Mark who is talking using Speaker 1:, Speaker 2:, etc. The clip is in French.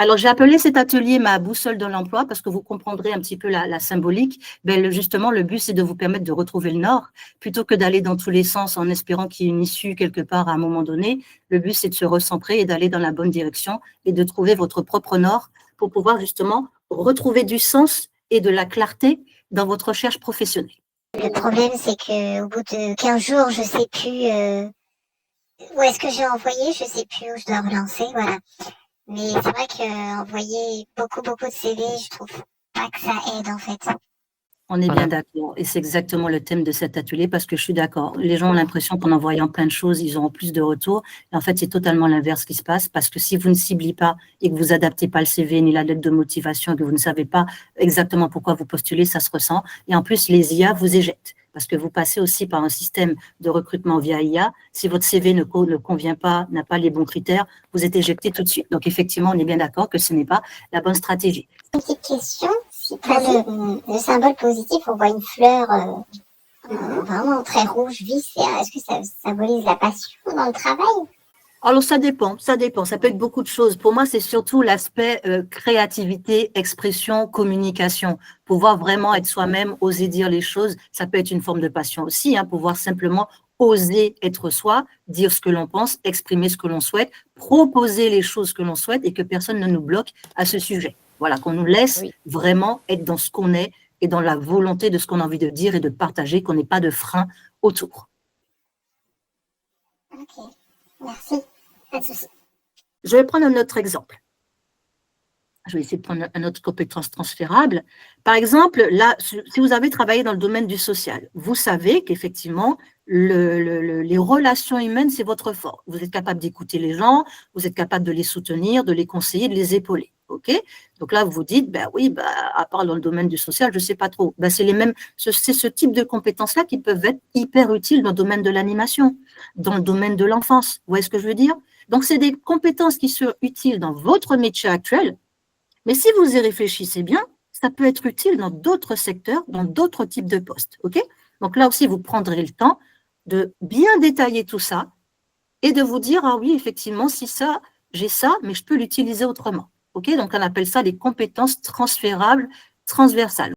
Speaker 1: Alors, j'ai appelé cet atelier ma boussole de l'emploi parce que vous comprendrez un petit peu la symbolique. Ben, justement, le but, c'est de vous permettre de retrouver le nord plutôt que d'aller dans tous les sens en espérant qu'il y ait une issue quelque part à un moment donné. Le but, c'est de se recentrer et d'aller dans la bonne direction et de trouver votre propre nord pour pouvoir justement retrouver du sens et de la clarté dans votre recherche professionnelle.
Speaker 2: Le problème, c'est qu'au bout de 15 jours, je sais plus où est-ce que j'ai envoyé, je sais plus où je dois relancer, voilà. Mais c'est vrai qu'envoyer beaucoup de CV, je trouve pas que ça aide en fait.
Speaker 1: On est bien d'accord. Et c'est exactement le thème de cet atelier parce que je suis d'accord. Les gens ont l'impression qu'en envoyant plein de choses, ils auront plus de retours. Et en fait, c'est totalement l'inverse qui se passe parce que si vous ne ciblez pas et que vous adaptez pas le CV ni la lettre de motivation et que vous ne savez pas exactement pourquoi vous postulez, ça se ressent. Et en plus, les IA vous éjectent parce que vous passez aussi par un système de recrutement via IA. Si votre CV ne convient pas, n'a pas les bons critères, vous êtes éjecté tout de suite. Donc, effectivement, on est bien d'accord que ce n'est pas la bonne stratégie.
Speaker 2: Une petite question. Si pour le symbole positif, on voit une fleur vraiment très rouge, vive, est-ce que ça symbolise la passion dans le travail?
Speaker 1: Alors, ça dépend. Ça peut être beaucoup de choses. Pour moi, c'est surtout l'aspect créativité, expression, communication. Pouvoir vraiment être soi-même, oser dire les choses, ça peut être une forme de passion aussi, hein, pouvoir simplement oser être soi, dire ce que l'on pense, exprimer ce que l'on souhaite, proposer les choses que l'on souhaite et que personne ne nous bloque à ce sujet. Voilà, qu'on nous laisse vraiment être dans ce qu'on est et dans la volonté de ce qu'on a envie de dire et de partager, qu'on n'ait pas de frein autour.
Speaker 2: Ok, merci. Pas de souci.
Speaker 1: Je vais prendre un autre exemple. Je vais essayer de prendre une autre compétence transférable. Par exemple, là, si vous avez travaillé dans le domaine du social, vous savez qu'effectivement, les relations humaines, c'est votre fort. Vous êtes capable d'écouter les gens, vous êtes capable de les soutenir, de les conseiller, de les épauler. OK? Donc là, vous vous dites, ben oui, ben, à part dans le domaine du social, je ne sais pas trop. Ben, c'est ce type de compétences-là qui peuvent être hyper utiles dans le domaine de l'animation, dans le domaine de l'enfance. Vous voyez ce que je veux dire? Donc, c'est des compétences qui sont utiles dans votre métier actuel, mais si vous y réfléchissez bien, ça peut être utile dans d'autres secteurs, dans d'autres types de postes. OK? Donc là aussi, vous prendrez le temps de bien détailler tout ça et de vous dire, ah oui, effectivement, si ça, j'ai ça, mais je peux l'utiliser autrement. OK? Donc on appelle ça les compétences transférables transversales.